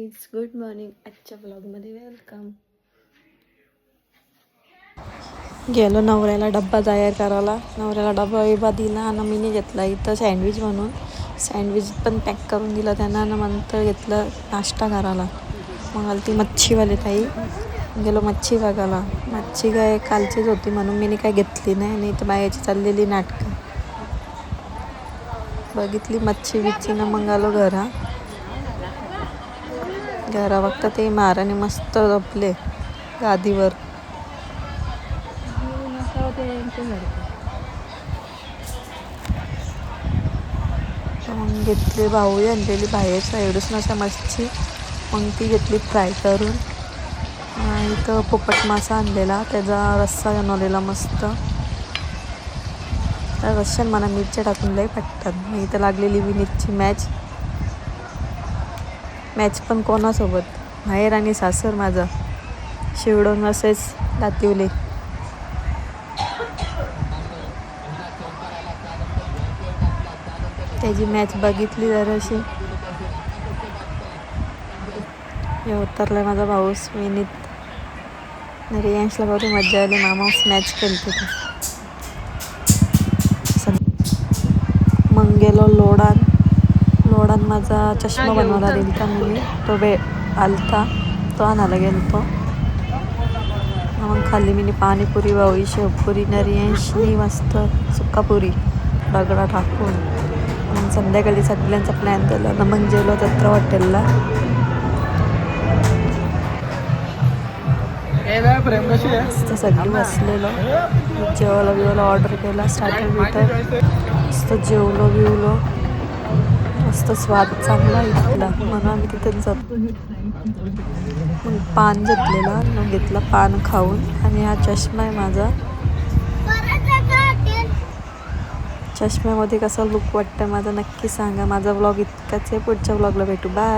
Guys, good morning. आजच्या ब्लॉगमध्ये welcome. गेलो नवऱ्याला डब्बा तयार करायला. नवऱ्याला डब्बा बिबा दिला आणि मीने घेतला इथं सँडविच म्हणून. सँडविच पण पॅक करून दिला त्यांना आणि नंतर घेतलं नाश्ता करायला. मग आली ती मच्छीवाले ताई. गेलो मच्छी बघायला. मच्छी काय कालचीच होती म्हणून मी काय घेतली नाही तर बायाची चाललेली नाटकं बघितली मच्छी बिच्छी ना. मग आलो घरा बघता ते महाराणी मस्त झोपले गादीवर. मग घेतली भाऊ आणलेली बाहेर साईडच नशा मच्छी. मग ती घेतली फ्राय करून. इथं पोपट मासा आणलेला, त्याचा रस्सा बनवलेला मस्त. त्या रश्श्यात मला मिरच्या टाकून लई पटतात. मग इथं लागलेली विनीतची मॅच पण कोणासोबत, माहेर आणि सासर माझा शिवडून असेच दातिवले. त्याची मॅच बघितली जराशी. हे उतरलाय माझा भाऊस विनीत. रियांशला बरी मज्जा आली. मामास मॅच केली. मग गेलो लोडान माझा चष्मा बनवायला दिलता मी. तो आलता, तो आणायला गेलतो. मग खाल्ली मी पाणीपुरी, भाऊ शेवपुरी, नरियांशनी मस्त सुक्कापुरी दगडा टाकून. मग संध्याकाळी सगळ्यांचा प्लॅन केला ना. मग जेवलो जत्रा हॉटेलला. मस्त सगळी बसलेलो. जेवायला बिवायला ऑर्डर केला, स्टार्टर बिटर. मस्त जेवलो बिवलो. मस्त स्वाद चांगला इथला म्हणून आम्ही तिथेच जातो. मग पान घेतलेला, मग घेतला पान खाऊन. आणि हा चष्मा आहे माझा. चष्म्यामध्ये कसा लुक वाटतं माझा नक्की सांगा. माझा व्लॉग इतकाच आहे. पुढच्या व्लॉगला भेटू. बाय.